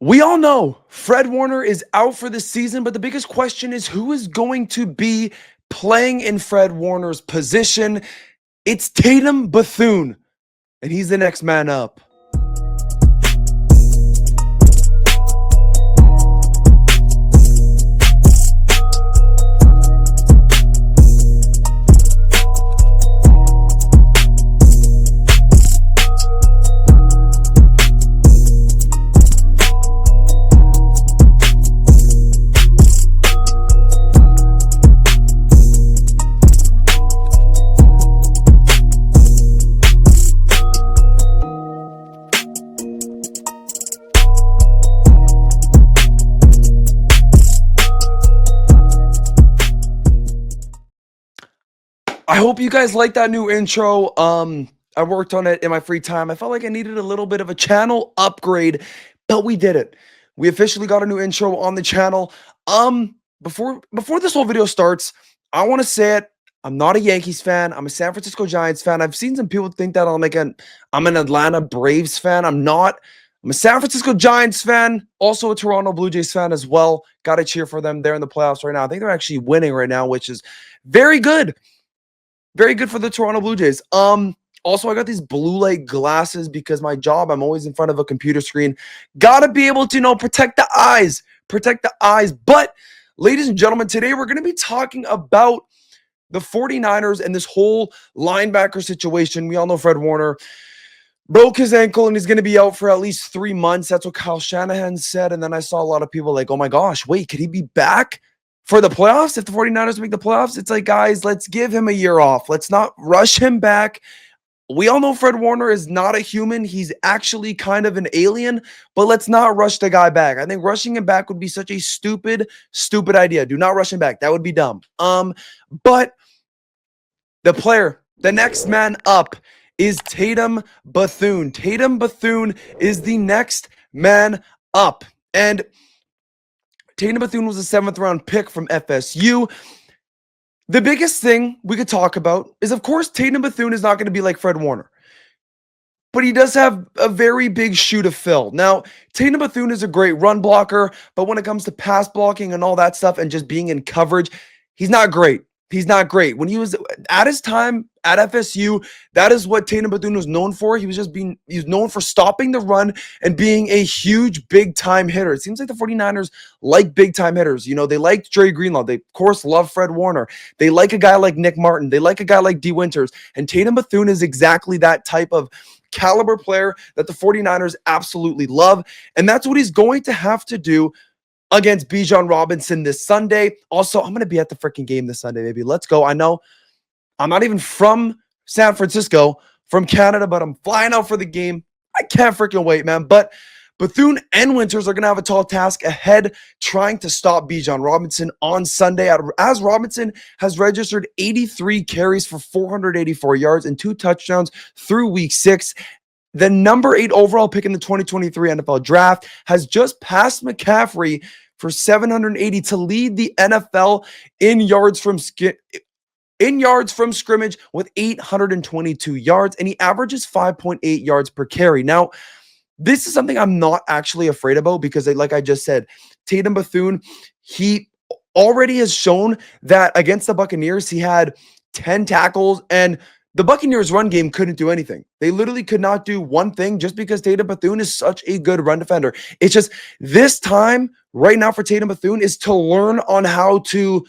We all know Fred Warner is out for the season, but the biggest question is who is going to be playing in Fred Warner's position? It's Tatum Bethune, and he's the next man up. I hope you guys like that new intro. I worked on it in my free time. I felt like I needed a little bit of a channel upgrade, but we did it. We officially got a new intro on the channel. Before this whole video starts, I want to say it. I'm not a Yankees fan. I'm a San Francisco Giants fan. I've seen some people think that I'm an Atlanta Braves fan. I'm not. I'm a San Francisco Giants fan, also a Toronto Blue Jays fan as well. Got to cheer for them. They're in the playoffs right now. I think they're actually winning right now, which is very good. Very good for the Toronto Blue Jays. Also, I got these blue light glasses because my job, I'm always in front of a computer screen. Gotta be able to, protect the eyes. Protect the eyes. But, ladies and gentlemen, today we're going to be talking about the 49ers and this whole linebacker situation. We all know Fred Warner broke his ankle and he's going to be out for at least 3 months. That's what Kyle Shanahan said. And then I saw a lot of people like, oh my gosh, wait, could he be back for the playoffs? If the 49ers make the playoffs, it's like, guys, let's give him a year off. Let's not rush him back. We all know Fred Warner is not a human. He's actually kind of an alien, but let's not rush the guy back. I think rushing him back would be such a stupid idea. Do not rush him back. That would be dumb. But the next man up is Tatum Bethune. Tatum Bethune is the next man up. And Tatum Bethune was a 7th round pick from FSU. The biggest thing we could talk about is, of course, Tatum Bethune is not going to be like Fred Warner, but he does have a very big shoe to fill. Now, Tatum Bethune is a great run blocker, but when it comes to pass blocking and all that stuff and just being in coverage, he's not great. He's not great. When he was at his time at FSU, that is what Tatum Bethune was known for. He's known for stopping the run and being a huge big-time hitter. It seems like the 49ers like big-time hitters. They liked Dre Greenlaw. They, of course, love Fred Warner. They like a guy like Nick Martin. They like a guy like D. Winters. And Tatum Bethune is exactly that type of caliber player that the 49ers absolutely love. And that's what he's going to have to do against Bijan Robinson this Sunday. Also, I'm going to be at the freaking game this Sunday, baby. Let's go. I know I'm not even from San Francisco, from Canada, but I'm flying out for the game. I can't freaking wait, man. But Bethune and Winters are going to have a tall task ahead trying to stop Bijan Robinson on Sunday, as Robinson has registered 83 carries for 484 yards and 2 touchdowns through week 6. The number 8 overall pick in the 2023 NFL draft has just passed McCaffrey for 780 to lead the NFL in yards from scrimmage with 822 yards, and he averages 5.8 yards per carry. Now, this is something I'm not actually afraid about because, like I just said, Tatum Bethune, he already has shown that against the Buccaneers, he had 10 tackles, and the Buccaneers' run game couldn't do anything. They literally could not do one thing just because Tatum Bethune is such a good run defender. It's just this time right now for Tatum Bethune is to learn on how to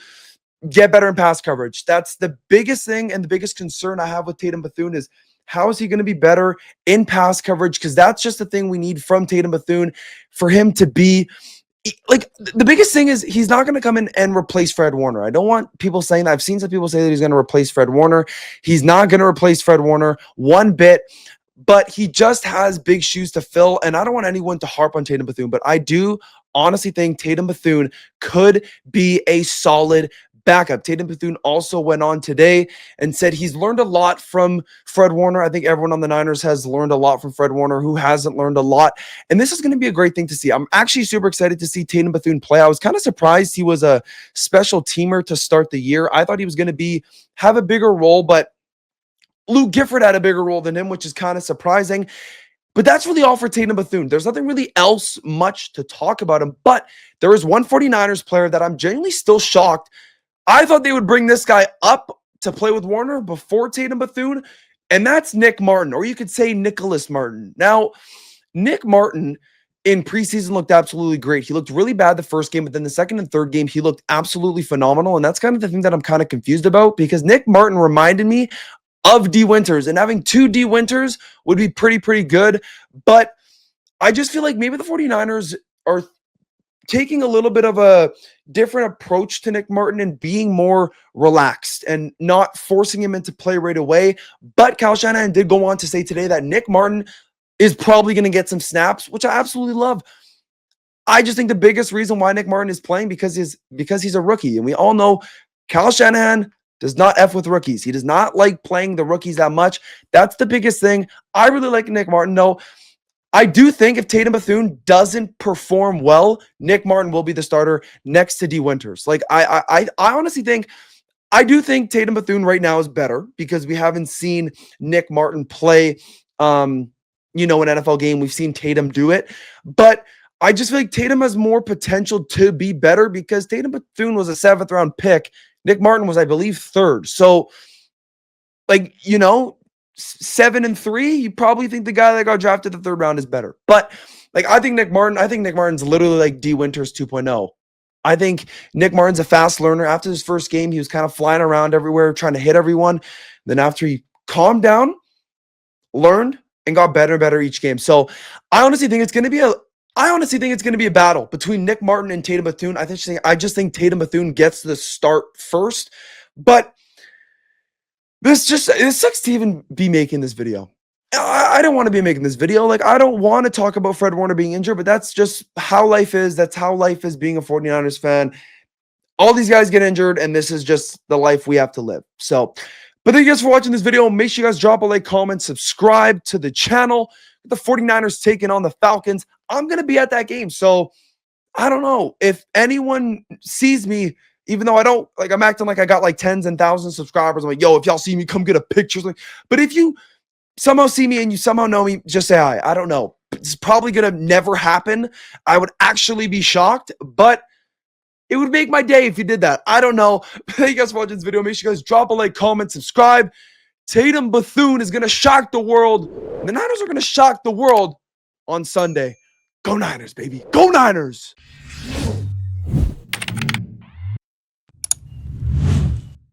get better in pass coverage. That's the biggest thing and the biggest concern I have with Tatum Bethune is how is he going to be better in pass coverage? Because that's just the thing we need from Tatum Bethune for him to be like, the biggest thing is he's not going to come in and replace Fred Warner. I don't want people saying that. I've seen some people say that he's going to replace Fred Warner. He's not going to replace Fred Warner one bit, but he just has big shoes to fill. And I don't want anyone to harp on Tatum Bethune, but I do honestly think Tatum Bethune could be a solid backup. Tatum Bethune also went on today and said he's learned a lot from Fred Warner. I think everyone on the Niners has learned a lot from Fred Warner. Who hasn't learned a lot? And this is going to be a great thing to see. I'm actually super excited to see Tatum Bethune play. I was kind of surprised he was a special teamer to start the year. I thought he was going to have a bigger role, but Luke Gifford had a bigger role than him, which is kind of surprising. But that's really all for Tatum Bethune. There's nothing really else much to talk about him. But there is one 49ers player that I'm genuinely still shocked. I thought they would bring this guy up to play with Warner before Tatum Bethune, and that's Nick Martin, or you could say Nicholas Martin. Now, Nick Martin in preseason looked absolutely great. He looked really bad the first game, but then the second and third game, he looked absolutely phenomenal. And that's kind of the thing that I'm kind of confused about, because Nick Martin reminded me of D Winters, and having two D Winters would be pretty good. But I just feel like maybe the 49ers are taking a little bit of a different approach to Nick Martin and being more relaxed and not forcing him into play right away. But Kyle Shanahan did go on to say today that Nick Martin is probably going to get some snaps, which I absolutely love. I just think the biggest reason why Nick Martin is playing because he's a rookie. And we all know Kyle Shanahan does not F with rookies. He does not like playing the rookies that much. That's the biggest thing. I really like Nick Martin, though. I do think if Tatum Bethune doesn't perform well, Nick Martin will be the starter next to D Winters. Like I honestly think I do think Tatum Bethune right now is better because we haven't seen Nick Martin play an NFL game. We've seen Tatum do it, but I just feel like Tatum has more potential to be better because Tatum Bethune was a 7th round pick. Nick Martin was, I believe, 3rd. So, 7-3, you probably think the guy that got drafted the 3rd round is better. But I think Nick Martin's literally like D Winters 2.0. I think Nick Martin's a fast learner. After his first game, he was kind of flying around everywhere, trying to hit everyone. Then after he calmed down, learned, and got better and better each game. So I honestly think it's going to be a battle between Nick Martin and Tatum Bethune. I just think Tatum Bethune gets the start first. But it sucks to even be making this video. I don't want to be making this video. I don't want to talk about Fred Warner being injured, but that's just how life is. That's how life is being a 49ers fan. All these guys get injured, and this is just the life we have to live. So, but thank you guys for watching this video. Make sure you guys drop a like, comment, subscribe to the channel. The 49ers taking on the Falcons. I'm going to be at that game. So, I don't know. If anyone sees me, even though I don't, I'm acting like I got tens and thousands of subscribers. I'm like, yo, if y'all see me, come get a picture. But if you somehow see me and you somehow know me, just say hi. I don't know. It's probably going to never happen. I would actually be shocked, but it would make my day if you did that. I don't know. Thank you guys for watching this video. Make sure you guys drop a like, comment, subscribe. Tatum Bethune is going to shock the world. The Niners are going to shock the world on Sunday. Go Niners, baby. Go Niners.